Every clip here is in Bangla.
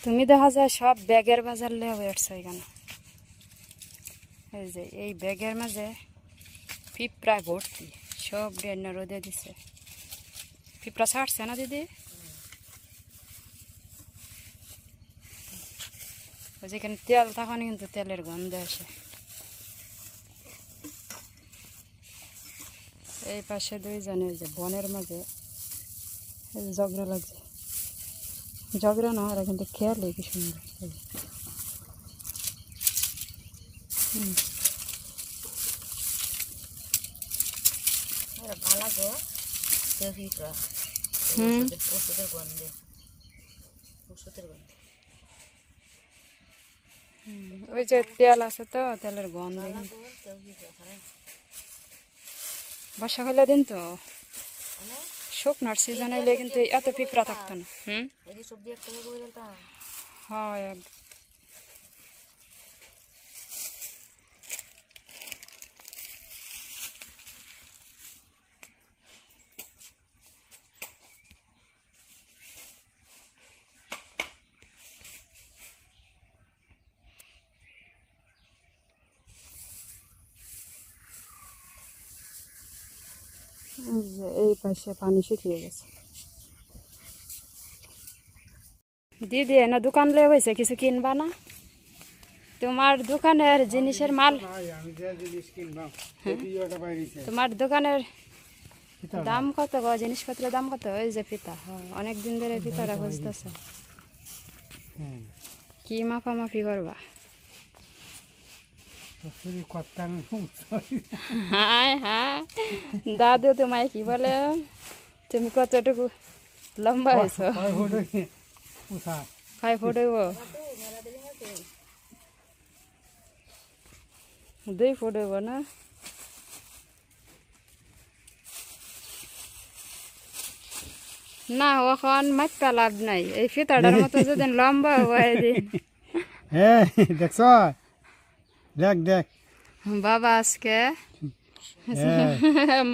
তুমি দেখা যায় সব ব্যাগের বাজার লিয়ে বেড়ছো এখানে। এই যে এই ব্যাগের মাঝে পিঁপড়া ভর্তি, সব ডেন্না রোদে দিছে। পিঁপড়া ছাড়ছে না দিদি? ওই যেখানে তেল তখনই কিন্তু তেলের গন্ধ আসে। এই পাশে দুইজনে যে বনের মাঝে ঝগড়া লাগছে। ঝগড়া না, ওরা কিন্তু খেয়ালে কি সুন্দর। ওই যে তেল আছে তো, তেলের গন্ধ। বর্ষাকালের দিন তো, শুকনার সিজন এলে কিন্তু এত পিঁপড়া থাকতো না। হয় এই পাশে পানি শুকিয়ে গেছে। দিদি না দোকান লয়ে হয়েছে, কিছু কিনবা না? তোমার দোকানের জিনিসের মাল, তোমার দোকানের দাম কত গো? জিনিসপত্রের দাম কত? ওই যে ফিতা, অনেক দিন ধরে ফিতাটা খুঁজতেছে। কি মাপামাপি করবা? হ্যাঁ হ্যাঁ, দাদু তোমায় কি বলে, তুমি কতটুকু লম্বা হয়েছ? 5 ফুট হইব? 2 ফুট হইব না? না, এখন মাপা লাভ নাই, এই ফিতাটার মতো যদি লম্বা হয় দিন। দেখছ, দেখ দেখ বাবা আজকে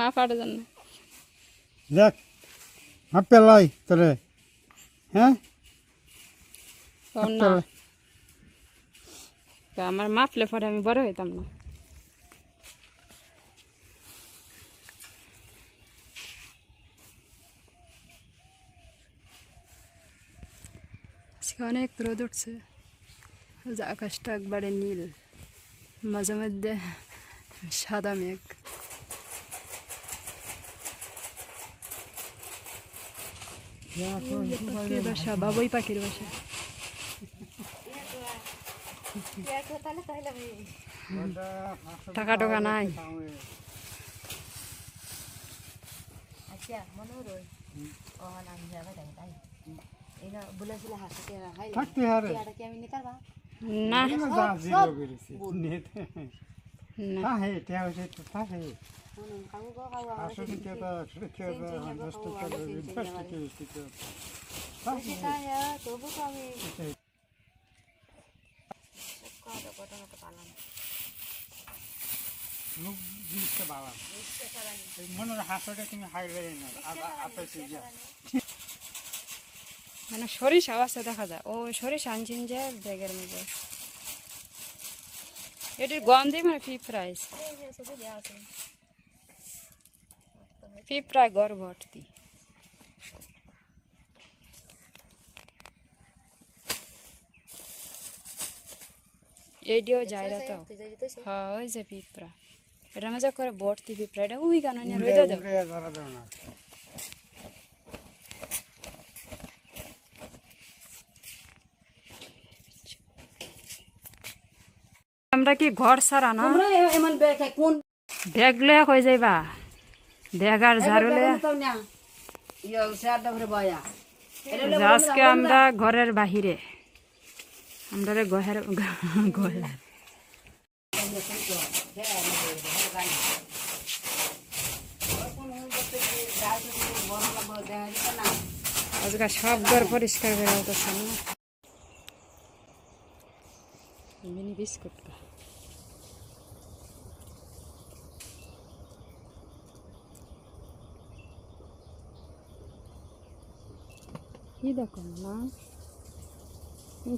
মাপার জন্য দেখ মাপে লাই তোরে। হ্যাঁ, আমার মাপলে পরে আমি বড় হইতাম না। আজকে অনেক রোদ উঠছে, আকাশটা একবারে নীল, মাঝে মধ্যে সাদা মেঘ। পাখির বাসা, বাবুই পাখির বাসা। টাকা টাকা নাই। না মানে সরিষা আছে দেখা যায়, ও সরিষা আনছেন যে ব্যাগের মধ্যে, এটির গন্ধে মানে পিঁপড়ায় পিঁপড়ায় ঘর ভর্তি। এটিও যায় না তো। হ্যাঁ, ওই যে পিঁপড়া, এটা মজা করে ভর্তি পিঁপড়া। এটা উই কেন রোদে দেব। আমরা কি ঘর সারা না, ব্যাগ লয়া কই যাইবা? ব্যাগ আর ঝাড়ু লয়া আজকে আমরা ঘরের বাহিরে, আমরা ঘরের ঘরের আজকে সব ঘর পরিষ্কার করে উঠেছে না। মিনি বিস্কুট কি দেখো না,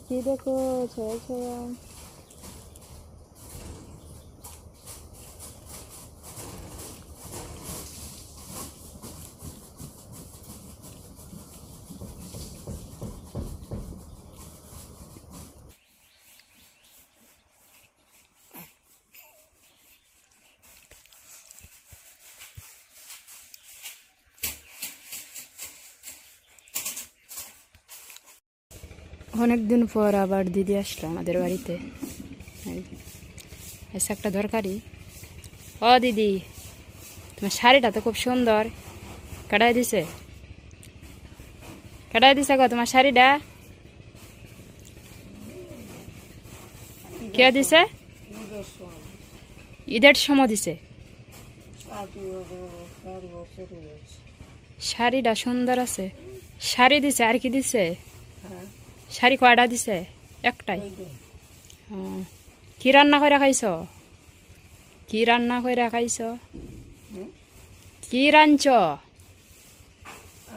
কি দেখো ছয় ছয় অনেকদিন পর আবার দিদি আসলো আমাদের বাড়িতে। এসে একটা দরকারি। ও দিদি, তোমার শাড়িটা তো খুব সুন্দর, কাটাই দিছে গো তোমার শাড়িটা। কে দিছে? ঈদের সময় দিছে। শাড়িটা সুন্দর আছে। শাড়ি দিছে আর কি দিছে? শাড়ি কয়টা দিছে? একটাই। কি রান্না করে খাইছ? কি রান্না করে খাইছ? কি রাঁধছ?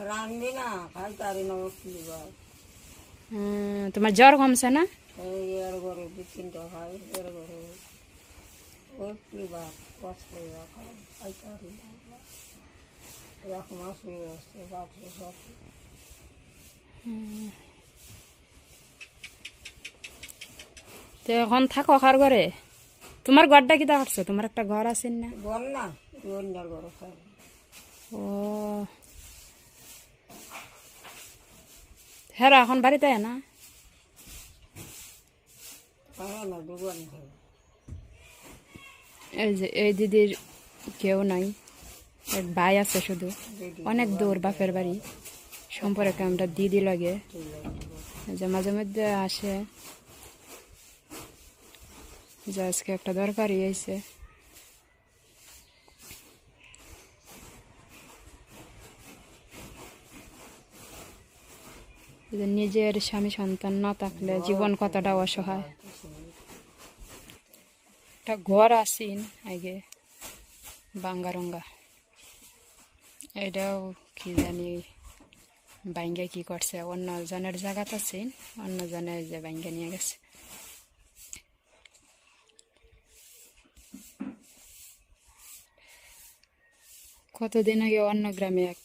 রান্ধবি না খাই তারি না তোমার জ্বর কমছে না? এর ঘরে দু তিনটা খাই এর ঘরে ওই কিবা কষ্ট খাই খাই তারি এরকম আসলে আসছে বাপরে সব তো এখন থাকো কার ঘরে? তোমার ঘরটা কি দেখাচ্ছ? তোমার একটা ঘর আছে না? বল না অন্যার ঘরে খাই ও হ্যাঁ, এখন বাড়িতে না? খাই না দুগুন খাই এই যে এই দিদির কেউ নাই, এক ভাই আছে শুধু, অনেক দূর বাপের বাড়ি। সম্পর্কে আমরা দিদি লাগে, যে মাঝে মধ্যে আসে। যে আজকে একটা দরকারি হয়েছে। নিজের স্বামী সন্তান না থাকলে জীবন কতটা অসহায়। একটা ঘর আসিন আগে বাঙ্গারঙ্গা, এটাও কি জানি বাইঙ্গে কি করছে, অন্য জনের জায়গাত আছেন, অন্য জনের যে বাইঙ্গে নিয়ে গেছে। কতদিন আগে অন্য গ্রামে এক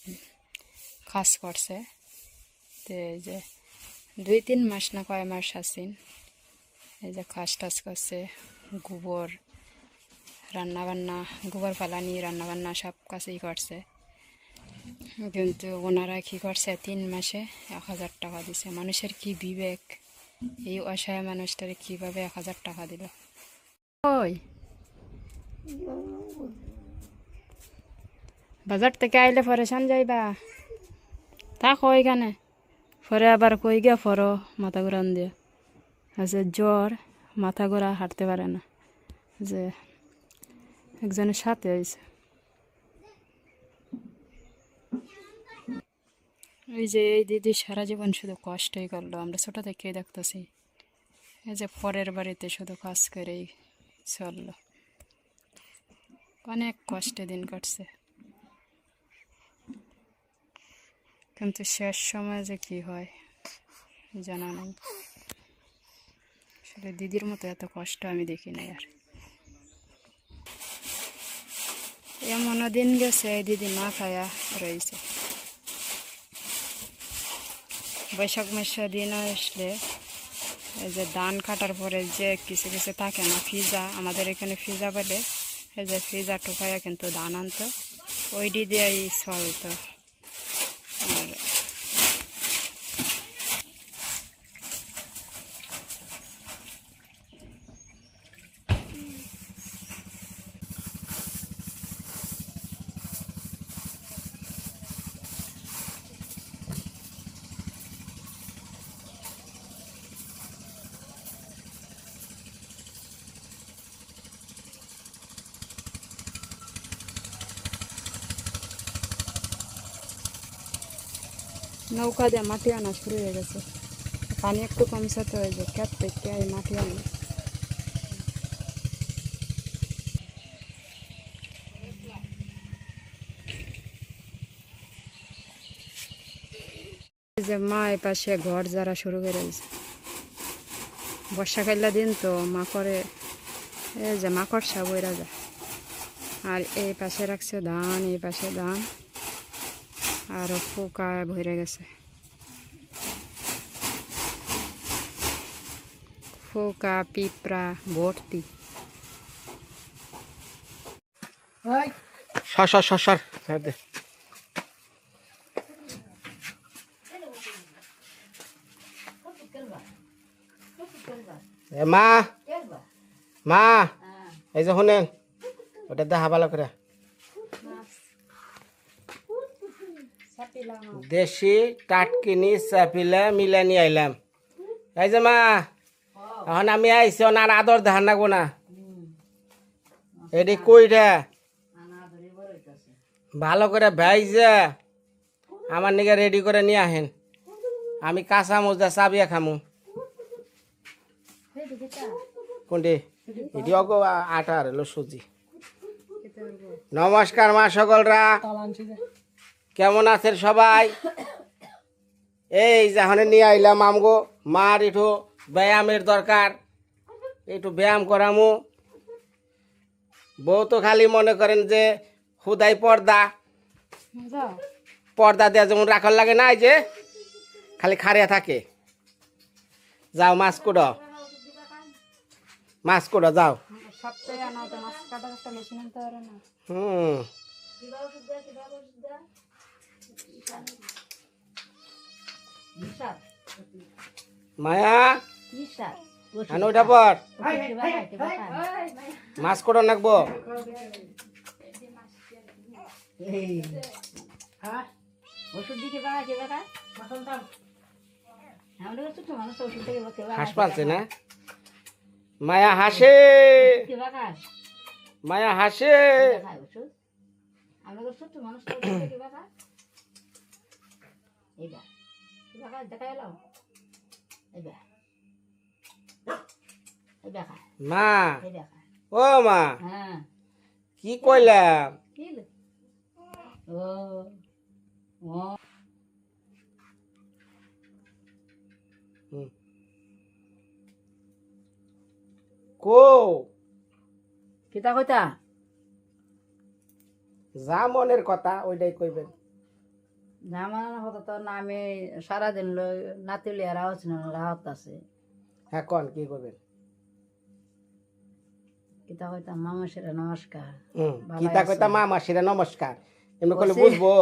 কাজ করছে, তো এই যে 2-3 মাস না কয় মাস আসেন, এই যে কাজ টাজ করছে, গোবর রান্নাবান্না, গোবর ফালানি রান্নাবান্না সব কাছেই করছে। কিন্তু ওনারা কি করছে, 3 মাসে 1000 টাকা দিছে। মানুষের কি বিবেক, এই অসহায় মানুষটারে কিভাবে 1000 টাকা দিল? ওই বাজার থেকে আইলে পরে সান যাইবা, থাকো ওইখানে, পরে আবার কই গিয়া পরো মাথা ঘুরান দিয়ে আছে জ্বর, মাথা ঘোরা, হাঁটতে পারে না। যে একজনের সাথে হয়েছে, এই যে এই দিদি সারা জীবন শুধু কষ্টই করলো, আমরা ছোট থেকেই দেখতেছি। এই যে পরের বাড়িতে শুধু কাজ করেই চললো, অনেক কষ্টে দিন কাটছে। কিন্তু শেষ সময় যে কি হয় জানা নেই। আসলে দিদির মতো এত কষ্ট আমি দেখি নাই আর। এমন দিন গেছে দিদি না খায়া রয়েছে। বৈশাখ মাসের দিন আসলে এই যে ধান কাটার পরে যে কিছু কিছু থাকে না, ফিজা, আমাদের এখানে ফিজা বলে, এই যে ফিজা টোকাইয়া কিন্তু ধান আনতো, ওইটি দিয়েই চলতো। আর নৌকা দিয়ে মাটি আনা শুরু হয়ে গেছে, পানি একটু কমছে তো এই যে ক্ষেত থেকে এই মাটি আনা। এই যে মা এ পাশে ঘর যারা শুরু করে দিয়েছে। বর্ষাকালের দিন তো মাকড়ে এই যে মাকড়সা বইরা যায়। আর এই পাশে রাখছে ধান, এই পাশে ধান, আরও পোকা ভরে গেছে, পোকা পিঁপড়া ভর্তি। সর সর সর সর ছেড়ে দে। এ মা মা এই যে শুনেন ওটা দেখা ভালো করে দেশি টাটকিনি চাপিলা মিলা নিয়ে আইলাম। এই যে মা এখন আমি আইছি আর আদর ধান নাগবো না এটি কইটা ভালো করে ভাইজা আমার নিকে রেডি করে নিয়ে আহেন। আমি কাঁচা মজদা চাবিয়া খামু। কোনটি এটি অগো আটা আর হলো সুজি। নমস্কার মা সকলরা, কেমন আছেন সবাই? এই যখন নিয়ে আইলাম আমগো মার একটু ব্যায়ামের দরকার, একটু ব্যায়াম করামু। বউ তো খালি মনে করেন যে হুদাই পর্দা পর্দা দেওয়া যেমন রাখার লাগে না, এই যে খালি খাড়িয়া থাকে। যাও মাছ কুড়ো, মাছ কুড়ো যাও। হুম মায়া আনো ওইটা পর মাছ কুড়ো নাকবো। হাঁস পালছে না মায়া? হাসে মায়া হাসে। মা ও মা কি কইলাম? কো কিতা কইতা? যা মনের কথা ওইটাই কইবেন। জামার হতো তো না, আমি সারাদিন নাতিলিয়া রাহত আছে। হ্যাঁ কন কি করবেন? কিতা কইতা? মামাসিরা নমস্কার। কিতা কইতা? মা মাসিরা নমস্কার এমনি করলে বুঝবো?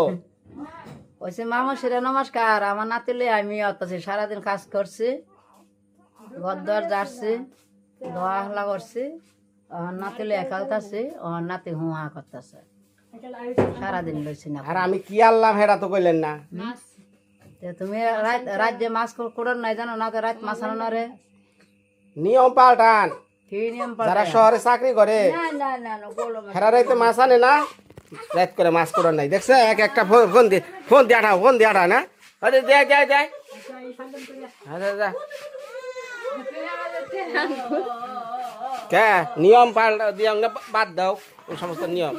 ওইসে মামাসিরা নমস্কার। আমার নাতিলিয়া আমি অত্যাছি, সারাদিন কাজ করছি, ঘর দর যাচ্ছি, ধোয়া হলা করছি। নাতিলিয়া খেলতেছি, নাতি হুয়া করতেছে, সারাদিন লইছি না। আর আমি কি আনলাম হেরা তো কইলেন না। তুমি রাজ্যে মাছ কুড়ন নাই জানো না? তো রাত মাছ আনো রে, নিয়ম পাল্টান। কি নিয়ম? যারা শহরে চাকরি করে হেরা রাইতে মাছ আনে না, রাত করে মাছ কুড়ন নাই। দেখছে এক একটা ফোন দিয়ে আঠা না। আরে দেয় দেয় দেয় কে নিয়ম পাল্টা দিয়ে বাদ দাও ওই সমস্ত নিয়ম,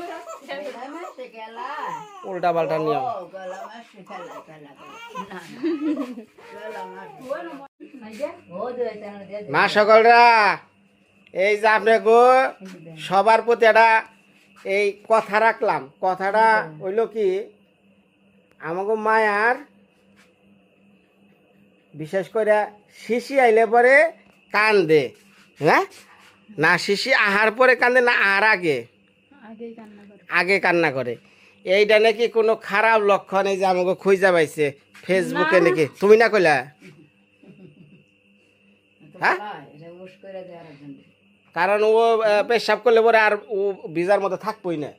উল্টা পাল্টা নিয়ম। মা সকলরা, এই যে আপনাকে সবার প্রতি একটা এই কথা রাখলাম। কথাটা হইল কি, আমাকে মায়ার বিশেষ করে শিশি আইলে পরে কান্দে, হ্যাঁ না? শিশি আহার পরে কান্দে না আহার আগে কান্না করে। এইটা নাকি কোনো খারাপ লক্ষণ। এই যে আমাকে খুঁজা পাইছে ফেসবুকে নাকি, তুমি না কইলা? হ্যাঁ, কারণ ও পেশাব করলে পরে আর ও ভিজার মতো থাকবই না,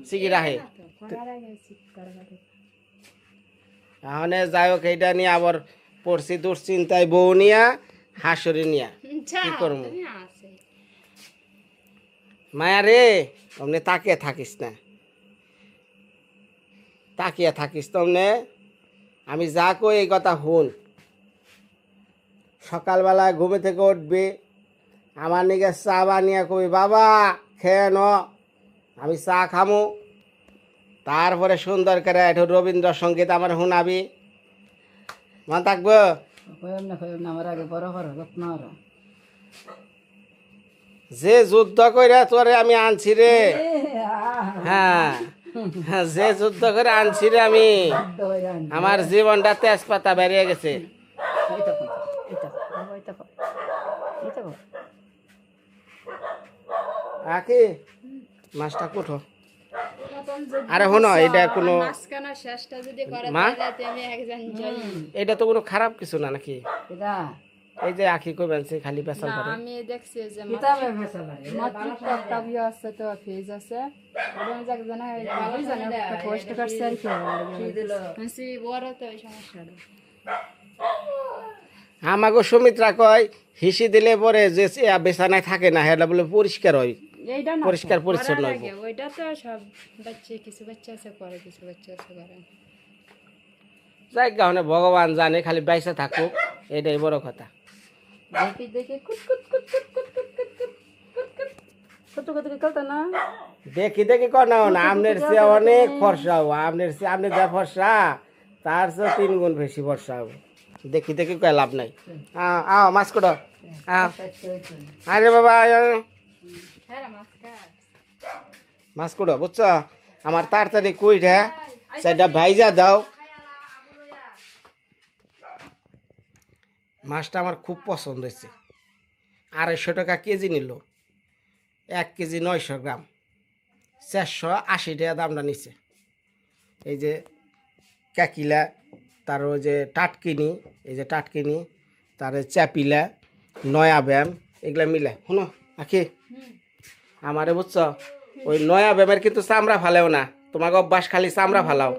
সিগি রাহে। তাহলে যাই হোক, এইটা নিয়ে আবার পড়ছি দুশ্চিন্তায়, বউ নিয়া হাসুরি নিয়া কি করবো। মায়া রে, অমনে তাকিয়ে থাকিস না, তাকিয়ে থাকিস তমনে। আমি যা কই এই কথা শুন। সকালবেলা ঘুমে থেকে উঠবি, আমার নিকে চা বানিয়ে কবি, বাবা খেয়ে ন, আমি চা খামু। তারপরে সুন্দর করে একটু রবীন্দ্রসঙ্গীত আমার শুনাবি, মন থাকবো? আমার আগে বড় বড় যত্ন। যে যুদ্ধ কইরা তোরে আমি আনছি রে, হ্যাঁ হ্যাঁ, যে যুদ্ধ করে আনছি রে আমি, আমার জীবনটা তেজপাতা বেরিয়ে গেছে। আকি মাছটা কুঠো। আরে শোনো, এটা কোনো মাঝখানে শেষটা যদি করে মা? তাহলে আমি একজন জয়ী। এটা তো কোনো খারাপ কিছু না নাকি? এটা এই যে আখি কই বেনছে খালি পেছাল না, করে। আমি দেখছি যে কিতাবে ফেসালা মাত্র একটা ভিউ আছে তো ফেজ আছে ওটা আমি যাকে জানা ভালোই জানে পোস্ট করছে আর কি আমি বড় তো এই সমস্যাটা আমাগো সুমিত্রা কয় হিসি দিলে পরে যে বেছানায় থাকে না হেটা বলে পরিষ্কার হয়, এইটা না পরিষ্কার পরিচ্ছন্ন করার হইব। আগে ওইটা তো সব বাচ্চা কিছু বাচ্চা আছে করে কিছু বাচ্চা আছে করে যাই গাহনে ভগবান জানে, খালি বাইসা থাকুক, এটাই বড় কথা। দেখি দেখি কুট কুট কুট কুট কুট কুট কুট কুট কুট কুট কত কত কত না দেখি দেখি কনাও না, আপনার চেয়ে অনেক ফর্সা হবো, আপনার চেয়ে আপনি যা ফর্সা তার চেয়ে 3 গুণ বেশি ফর্সা হবো। দেখি দেখি কয় লাভ নাই। আও মাছ কোটো, আও আরে বাবা হ্যাঁ নমস্কার মাছ কোটো, বুঝছো? আমার তাড়াতাড়ি কইরা সেটা ভাইজা দাও। মাছটা আমার খুব পছন্দ হয়েছে। 250 টাকা কেজি নিল, 1 কেজি 900 গ্রাম, 480 টাকা দামটা নিচ্ছে। এই যে কাকিলা, তার ওই যে টাটকিনি, এই যে টাটকিনি, তার চ্যাপিলা, নয়া ব্যায়াম, এগুলা মিলে শুনো আখি আমারে, বুঝছো? ওই নয়া ব্যায়ামের কিন্তু চামড়া ফালেও না, তোমাকে অভ্যাস খালি চামড়া ফালাও।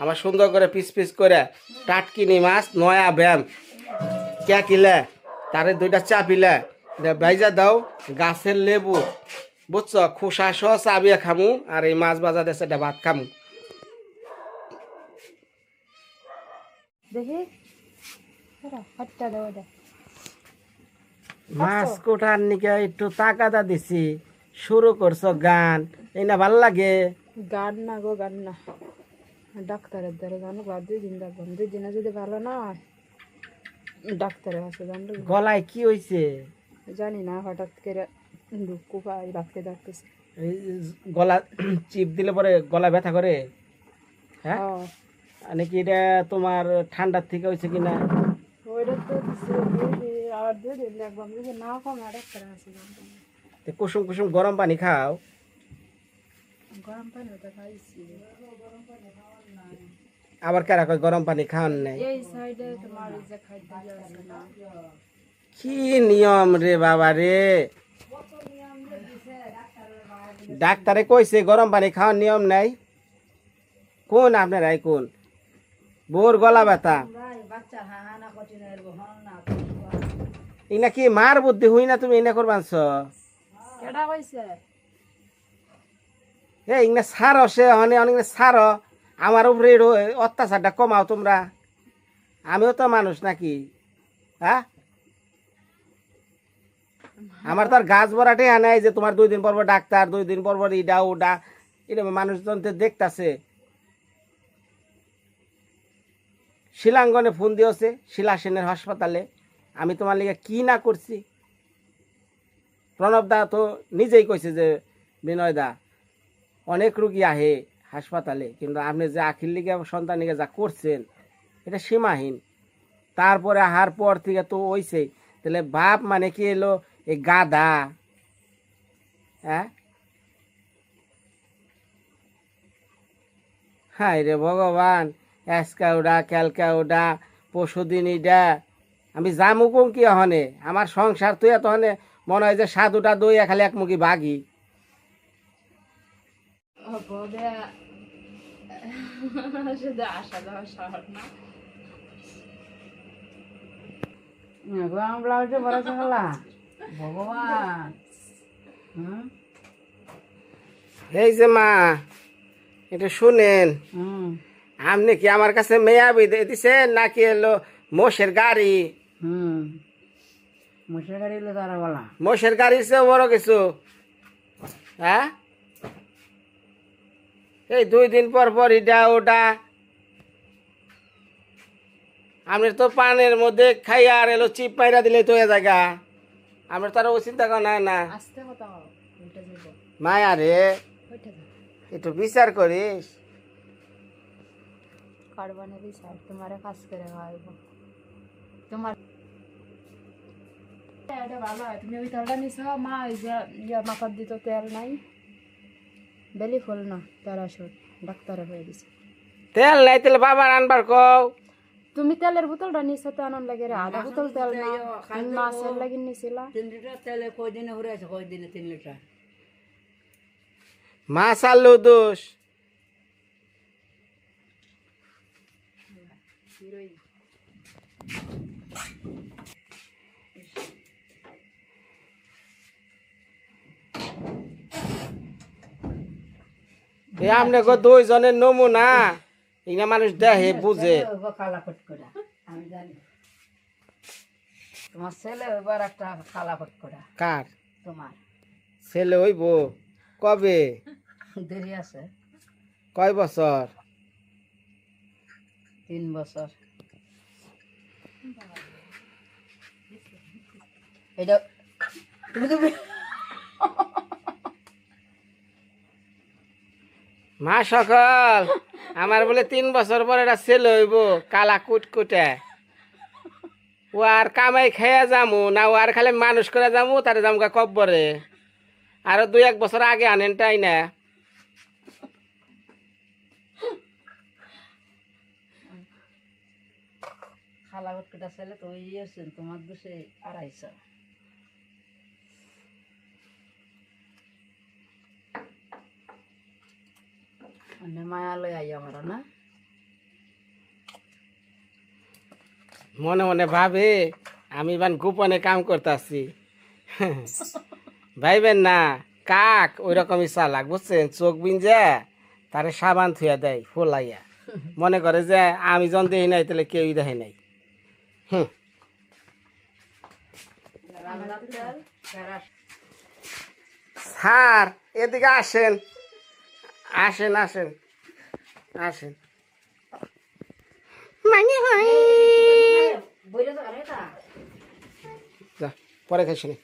আমার সুন্দর করে পিস পিস করে টাটকিনি মাছ, নয়া ব্যায়াম, ক্যাকিলা, তারে 2টা চাপিলা ভাইজা দাও, গাছের লেবু, বুঝছো? খোসা সহ চাবিয়া খামু, আর এই মাছ ভাজা দিয়ে সেটা ভাত খামু। দেখি হাতটা দাও এটা মাছ কোটার নিকে একটু তাকাদা দিছি, শুরু করছো গান, এই না ভাল লাগে? গান না গো গান না, ডাক্তারের দ্বারা জানো বা 2 দিন রাখবো, 2 দিনে যদি ভালো না হয় ডাক্তারের কাছে জানলো। গলায় কি হয়েছে? জানি না, হঠাৎ করে দুঃখ পাই রাখতে ডাকতেছে। এই গলা চিপ দিলে পরে গলা ব্যথা করে, হ্যাঁ? নাকি এটা তোমার ঠান্ডার থেকে হয়েছে কিনা? ওইটা তো আর 2 দিন রাখবো, যদি না কমে ডাক্তারের কাছে জানতো। তো কুসুম কুসুম গরম পানি খাও। গরম পানি তো খাইছি, আবার কারা কয় গরম পানি খাওয়ান নাই? এই সাইডে তোমার এই যে খাদ্য আছে না, কি নিয়ম রে বাবা রে! ডাক্তারে কইছে গরম পানি খাওয়ার নিয়ম নাই? কোন আপনারাই কোন? বোর গলা ব্যথা, বাচ্চা হাহানা কঠিনের বহন না ইনা কি মার বুদ্ধি হই না তুমি ইনা করবানছ? কেডা কইছে? এ ইংনা সারো, সে অনেক অনেক সারো, আমার উপরে অত্যাচারটা কমাও তোমরা। আমিও তো মানুষ নাকি, হ্যাঁ? আমার তো আর গাছ ভরাটে আনাই যে তোমার 2 দিন পর পর ডাক্তার, 2 দিন পর পর ইডা ওডা, এটা মানুষজন তো দেখতাছে। শিলাঙ্গনে ফোন দিয়েছে, শিলা সেনের হাসপাতালে, আমি তোমার লিগে কি না করছি। প্রণব দা তো নিজেই কইছে যে বিনয় দা অনেক রুগী আহে হাসপাতালে, কিন্তু আপনি যে আখির লিগে সন্তান লিগে যা করছেন এটা সীমাহীন। তারপরে আহার পর থেকে তো ওইছে, তাহলে বাপ মানে কি এলো এই গাধা, হ্যাঁ? হায় রে ভগবান, আজকা ওডা ক্যালকা ওডা পরশুদিন ইডা, আমি যামু কোন কি হনে? আমার সংসার তুই তহনে মনে হয় যে 7টা দই খালি এক মুখি বাঘি। শুধু আসা যাওয়া শহর না, গরম ব্লাউজে বড় হলা ভগবান। এই যে মা, এটা শুনেন, হুম আপনি কি আমার কাছে মেয়া বিদে দিছেন নাকি এলো মোষের গাড়ি? হুম মুসের গাড়ি এলো তারা বলা মোষের গাড়ির চেয়ে বড় কিছু, হ্যাঁ? এই 2 দিন পর পর ইডা ওটা, আপনি তো পানের মধ্যে খাইয়া আর এলো চিপ মাইরা দিলে তো এ জায়গা, আমরা তার ও চিন্তা কর না না আস্তে কথা ওইটা যাব মায়া রে ওইটা যাব একটু বিচার করিস কারবানে বিচার তোমারে কাজ করে খাওয়াইব তোমার এটা ভালো হয় তুমি ওই তেলটা নিছো মা ওই যে মাথার দিত তেল নাই বেলি ফুল না তেল আসুন ডাক্তারে হয়ে দিছে তেল নাই তেলে বাবার আনবার কও তুমি তেলের বোতলটা নিছো তো আনন্দ লাগে রে আধা বোতল তেল না তুমি মাছের লাগি নিছিলা 3 লিটার তেলে কয়দিনে ঘুরে আছে কয়দিনে 3 লিটার মাছ আলু দোষ এ আমনে গো দুইজনের নমুনা ইনা মানুষ দেখে বুঝে কালা কটকটা আমি জানি তোমার ছেলে এবার একটা কালা কটকটা কার তোমার ছেলে হইব কবে দেরি আছে কয় বছর 3 বছর এটা তুমি তো মা সকল আমার বলে 3 বছর পরে একটা ছেলে হইব কালা কুটকুটে ও আর কামাই খেয়ে যামু না ও আর খালি মানুষ করে যামু তারে যামু গা কব্বরে আরো 2-1 বছর আগে আনেন তাই না খালা কটকটা ছেলে তো ওই আছেন তোমার দেশে 250 মানে মায়া লই আই আমার না মনে মনে ভাবে আমি বান গোপনে কাম করতেছি ভাইবেন না কাক ওই রকমই চালাক বুঝছেন চোখ বিঞ্জা তারে সাবান থুয়া দেয় ফোলাইয়া মনে করে যে আমি জন দেখি নাই তাহলে কেউই দেখে নাই রান্নার তেল ফেরাস স্যার এদিকে আসেন আসেন আসেন আসেন মানে ভাই বইলে তো আরে তা যা পরে খাইছি নি।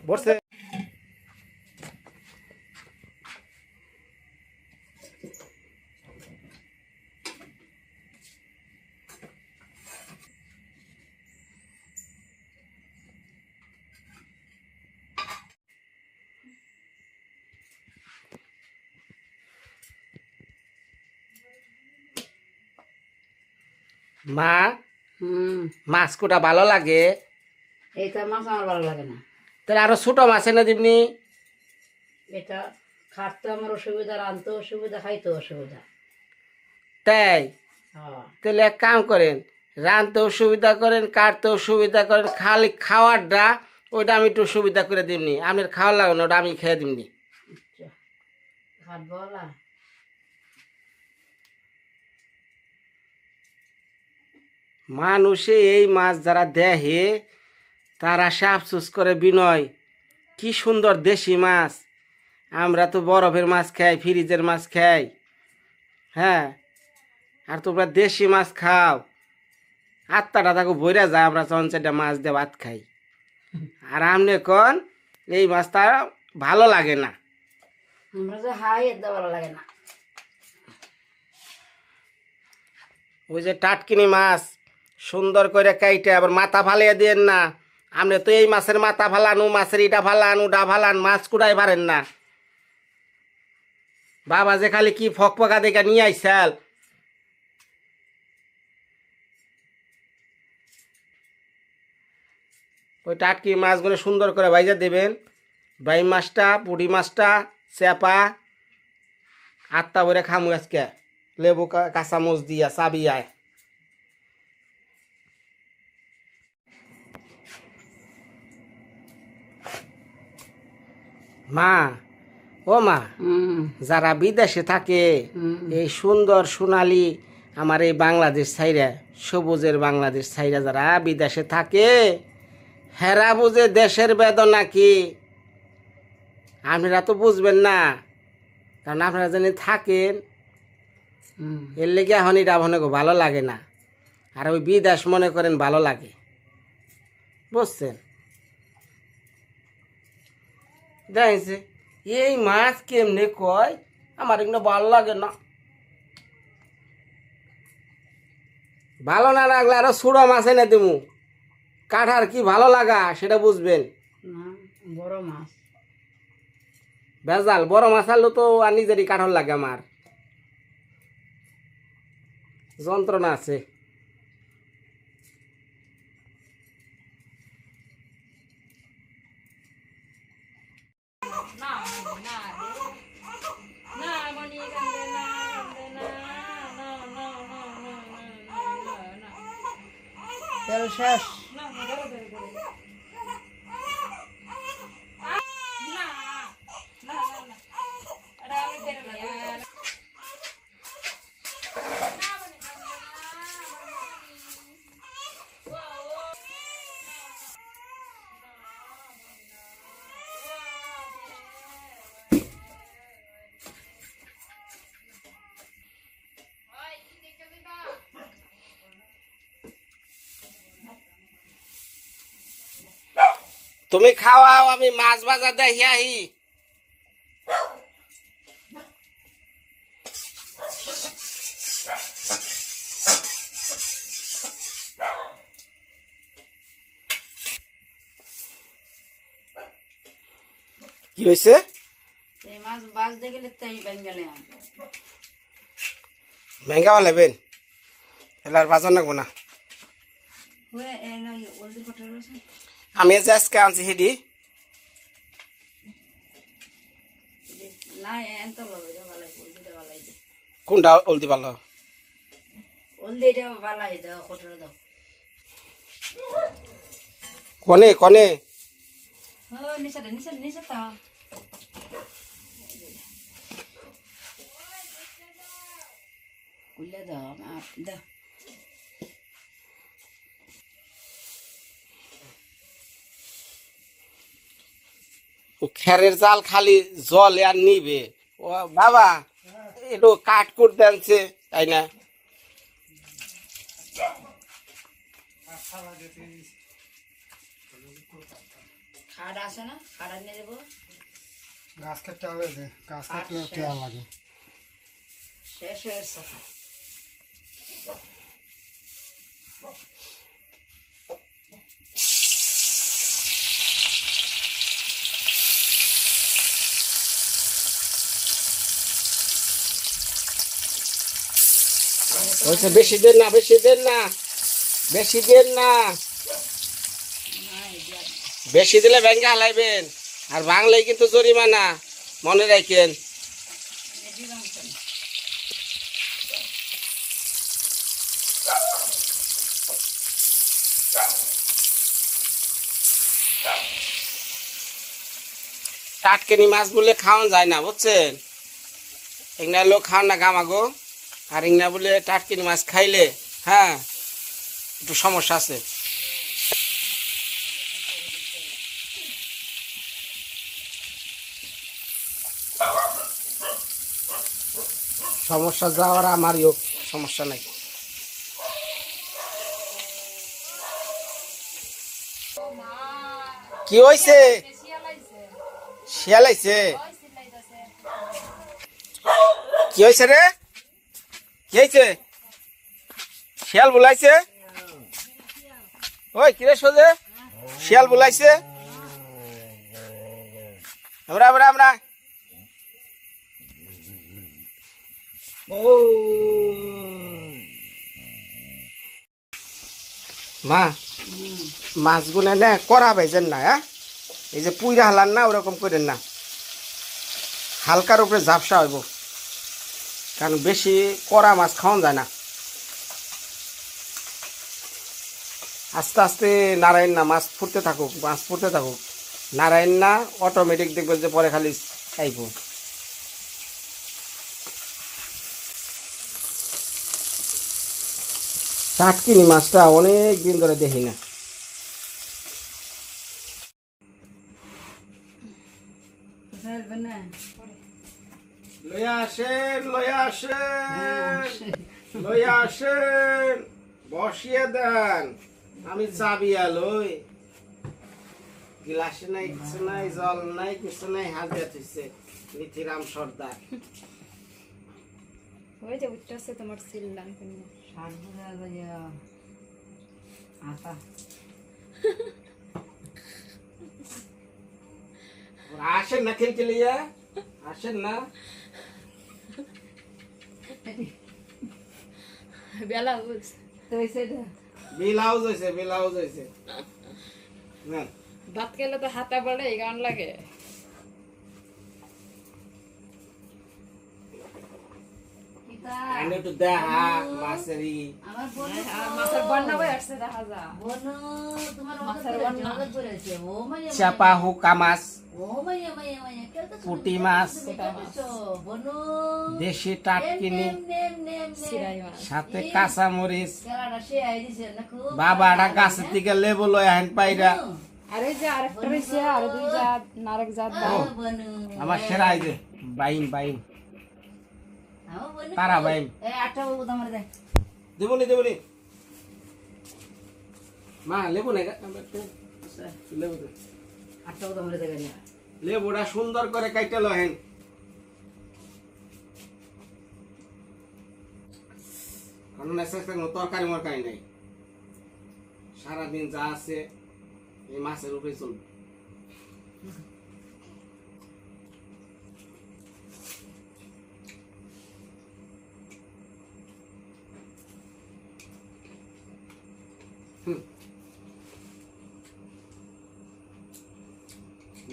বসে মা মাছ কোটা ভালো লাগে এইটা মাছ আমার ভালো লাগে না তাহলে আরো ছোট মাছ এনে দিবনি এটা খাটতে আমার অসুবিধা রাঁধতে অসুবিধা খাইতে অসুবিধা তাই হ্যাঁ তাহলে এক কাম করেন রাঁধতেও সুবিধা করেন কাটতেও সুবিধা করেন খালি খাওয়ারটা ওইটা আমি একটু সুবিধা করে দিমনি আপনার খাওয়া লাগবে না ওটা আমি খেয়ে দিমনি আচ্ছা খাটবো না মানুষে এই মাছ যারা দেখে তারা সে আফসোস করে বিনয় কি সুন্দর দেশি মাছ আমরা তো বরফের মাছ খাই ফ্রিজের মাছ খাই হ্যাঁ আর তোমরা দেশি মাছ খাও আত্মাটা তাকে বইরা যায় আমরা চঞ্চাটা মাছ দিয়ে ভাত খাই আর আমনে কন এই মাছটা ভালো লাগে না আমরা যে হাই এতে ভালো লাগে না ওই যে টাটকিনি মাছ সুন্দর করে কাইটে আবার মাথা ফালিয়ে দিয়েন না আপনি তো এই মাছের মাথা ফালান ও মাছের ইটা ফালান ওটা ফালান মাছ কুড়াই পারেন না বাবা যে খালি কি ফকফকা দেখে নিয়ে আইসাল ওই টাটকি মাছগুলো সুন্দর করে ভাইজা দেবেন বাই মাছটা পুঁটি মাছটা চেপা আটটা ভরে খামু আজকে লেবু কাঁচামচ দিয়া চাবি আয় মা ও মা যারা বিদেশে থাকে এই সুন্দর সোনালি আমার এই বাংলাদেশ ছাইরা সবুজের বাংলাদেশ ছাইরা যারা বিদেশে থাকে হেরা বুঝে দেশের বেদনা কি আপনারা তো বুঝবেন না কারণ আপনারা জানি থাকেন এর লেগে এখন এটা মনে করো ভালো লাগে না, আর ওই বিদেশ মনে করেন ভালো লাগে, বুঝছেন? দেখছে এই মাছ কেমনে কয় আমার এগুলো ভালো লাগে না, ভালো না লাগলে আরো ছোড়ো মাছ এনে দেবো, কাঠার কি ভালো লাগা সেটা বুঝবেন। না বড় মাছ। ভেজাল বড় মাছ আনলে তো আর নিজেরই কাঠর লাগে, আমার যন্ত্রণা আছে। তেল শেষ। তুমি খাওয়াও, আমি মাছ ভাজা দেখি আহি। কি হয়েছে? এই মাছ বাজতে গেলে তাই বেঙ্গালে ভেঙ্গা ভালেবেন, এলে আর বাজার নাকবো না। আমি যে আজকে আনছি হিডি না এত ভালো কোনটা অলদি ভালো? ওলদি এটা ভালো দাও কটরে দাও। কনে কনে নিচে নিচে নিচে তা কুলে দাও দাও। খেরের জাল খালি জল আর নিবে। ও বাবা একটু কাট করতে আনছে তাই না? খাট আছে না, খাট নিয়ে যাবো। গাছ কাটতে হবে, গাছ কাটলে তেল লাগে। শেষ হয়েছে। বেশি দেন না, বেশি দেন না, বেশি দেন না, বেশি দিলে ব্যাংকে হালাইবেন, আর বাংলায় কিন্তু জরিমানা, মনে রাখেন। টাটকেনি মাছ বলে খাওয়ান যায় না, বুঝছেন? এগুলা লোক খাওয়ান না গামাগো, আর এগুলা বলে টাটকেনি মাছ খাইলে হ্যাঁ একটু সমস্যা আছে। সমস্যা যাওয়ার আমারও সমস্যা নাই। কি হয়েছে? শিয়াল আইছে? কি হয়েছে রে? কি হয়েছে? শিয়াল বুলাইছে? ওই কিরে সোজে শিয়াল বুলাইছে? আমরা আমরা আমরা মা মাছগুলো না করা পাইছেন না, হ্যাঁ এই যে পুইরা হালান না ওরকম করেন না, হালকার উপরে ঝাপসা হইব, কারণ বেশি কড়া মাছ খাওয়ান যায় না। আস্তে আস্তে নারায়ণ না, মাছ ফুটতে থাকুক, মাছ ফুটতে থাকুক, নারায়ণ না অটোমেটিক দেখবেন যে পরে খালি আইব। টাটকিনি মাছটা অনেক দিন ধরে দেখি না। লইয়া আসেন লইয়া আসেন লইয়া আসেন বসিয়ে দেন আমি চাবিয়া লই গিলাসে নাই কিছু নাই জল নাই কিছু নাই হাজিয়া থইছে মিথিরাম সর্দার ওই যে উঠতেছে তোমার চিল্লান কিনে আতা আসেন না খেলতে লিয়া আসেন না বেলা বুঝ তো সেটা ব্লাউজ হয়েছে না ভাত খেলে তো হাতা পড়ে এই গান লাগে আইনে তো দেখা মাছেরি আমার বোন আর মাছের বন্যা বই আসছে দেখা যা বোন তোমার মাছের মাথার বন্যা। জগৎ করেছে ও মাইয়া চাপা হুকা মাছ ও মাইয়া মাইয়া মাইয়া কেউ তো পুঁটি মাছ বোন দেশি টাটকিনি সিরাই মাছ সাথে কাঁচা মরিচ খেলাটা সে আই দিছে না খুব বাবাটা গাছের থেকে লেবু লয় আহেন পাইরা আর ওই যে আরেকটা রয়েছে আর দুই জাত নারেক জাত বোন আমার সেরা এই যে বাইন বাইন আমার বোন তারা বাইন এই আটটা বাবু তোমার দে দেবনি মা লেবু নাই লেবু দে। আটটা বাবু তোমার দে গাড়িয়া লেবুটা সুন্দর করে কাইটা লহেন কারণ তরকারি মরকারি নাই সারাদিন যা আছে এই মাছের উপরে চলবে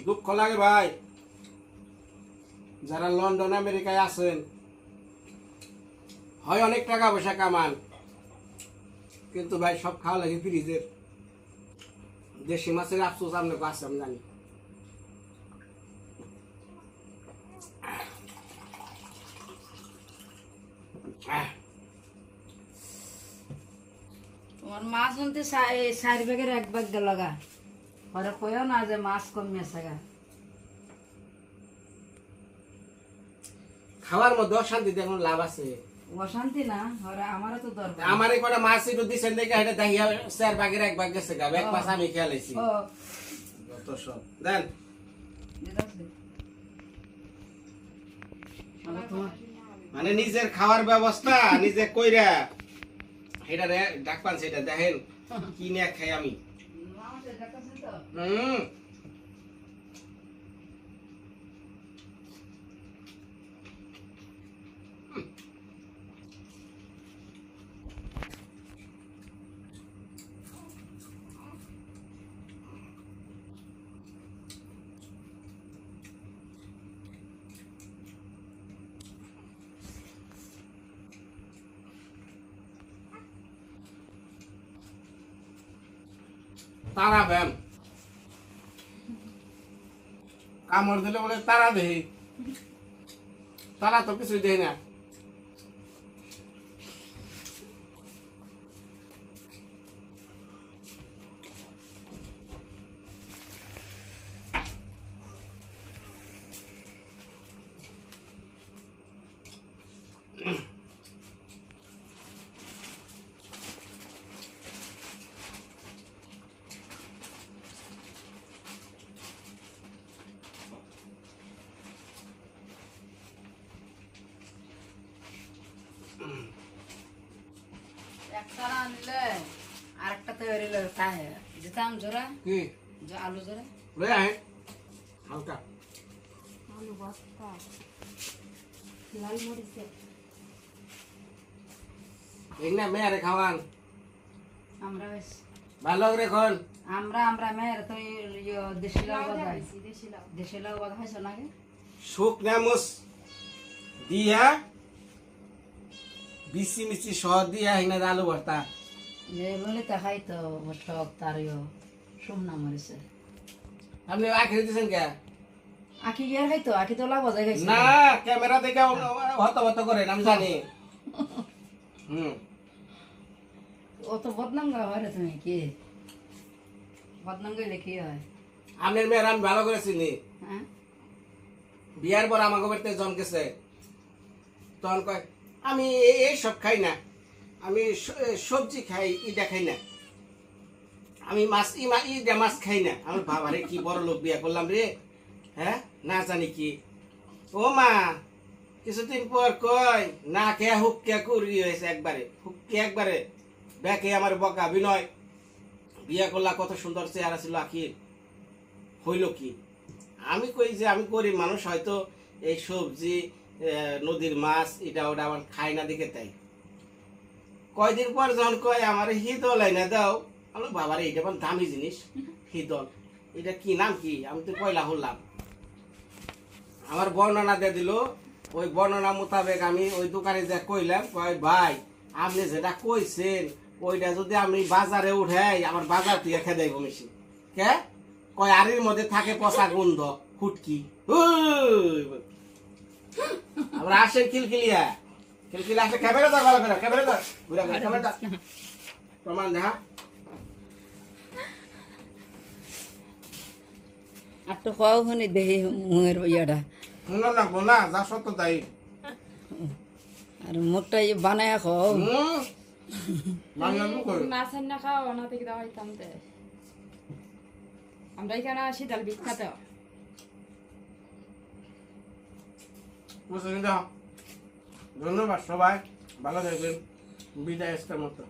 দুঃখ লাগে ভাই যারা লন্ডন আমেরিকায় আছেন হয় অনেক টাকা পয়সা কামান কিন্তু ভাই সব খাওয়া লাগে ফ্রিজের দেশি মাছের আফসোস আপনাকে আছে আমি জানি তোমার মাছ শুনতে চারি ভাগের এক ভাগ গেল গা পরে কইও না যে মাছ কমিয়েছে গা খাওয়ার মধ্যে অশান্তি দেখুন লাভ আছে অশান্তি না ওরা আমারও তো দরকার আমার এই কটা মাছ একটু দিচ্ছেন দেখে এটা দেখিয়া 4 ভাগের 1 ভাগ গেছে গা এক মাছ আমি খেয়ালাইছি ও যত সব দেন তোমার মানে নিজের খাওয়ার ব্যবস্থা নিজে কইরা এটা ডাকপান সেটা দেখেন কি নিয়ে খাই আমি হুম তারা ব্যায়াম কামড় দিলে বলে তারা দেহি তারা তো কিছুই দেয় না একটা আনলে আরেকটা তৈরি হলো তাহে যেতাম জোড়া কি আলু জোড়া লয়ে আহে হালকা আলু ভর্তা লাল মরিচে এই না মেয়ারে খাওয়ান আমরা বেশ ভালো করে খন আমরা মেয়ের তো দেশি লাউ বাজাই দেশি লাউ দেশি লাউ বাজা খাইছো নাকি শুকনা মুস দিয়া বিসি মিসি সহ দিয়া হিনা আলু ভর্তা যে বলে তা খাই তো টক তার শুকনা মরিছে আপনি আখেরে দিয়েছেন কে আখি গিয়ে খাইতো আখি তো লাউ বাজাই খাইছে না ক্যামেরা দেখে হত হত করেন আমি জানি হুম অত বদনাম গা হয় রে তুমি কি বদনাম গেলে কি হয় আপনার মেয়ের আমি ভালো করে চিনি হ্যাঁ বিয়ার পর আমাকে বাড়িতে জন্মেছে তখন কয় আমি এইসব খাই না, আমি সবজি খাই, ইটা খাই না, আমি মাছ ইটা মাছ খাই না। আমার বাবারে কি বড় লোক বিয়া করলাম রে, হ্যাঁ না জানি কি। ও মা কিছুদিন পর কয় না খেয়া হুক্কিয়া কুরি হয়েছে, একবারে হুক্কি একবারে ব্যাকে আমার বকা বিনয় বিয়া করলা, কত সুন্দর চেহারা ছিল আখির, হইল কি? আমি কই যে আমি গরিব মানুষ, হয়তো এই সবজি নদীর মাছ এটা ওটা আমার খাই না দিকে তাই। কয়দিন পর যখন কয় আমার হিদল আইনা দাও, আমার বাবারে এটা আমার দামি জিনিস হিদল, এটা কি নাম কি? আমি তো পয়লা হলাম, আমার বর্ণনা দিয়ে দিল। ওই বর্ণনা মোতাবেক আমি ওই দোকানে যা কইলাম, কয় ভাই আপনি যেটা কইছেন ওইটা যদি আমি বাজারে উঠাই, আমার বাজার থেকে খেয়ে দেবো মেশিন কে। কয় আরির মধ্যে থাকে পচা গন্ধ ফুটকি। আমরা আসেন খিলখিলিয়া, খিলখিলি আসে ক্যামেরা দাও, ভালো করে ক্যামেরা দাও, ঘুরে ঘুরে ক্যামেরা দাও, প্রমাণ দেখা। আর তো খাওয়া শুনি দেখি মুখের ইয়েটা, শুনো না বোনা যা সত্য তাই। আর মুখটা বানায় খাও। বাংলা কই মাছ না খাও না থেকে দাও হইতাম তে। আমরা এখানে শীতল বিখ্যাত। ধন্যবাদ সবাই, ভালো থাকবেন, বিদায় আজকের মতো।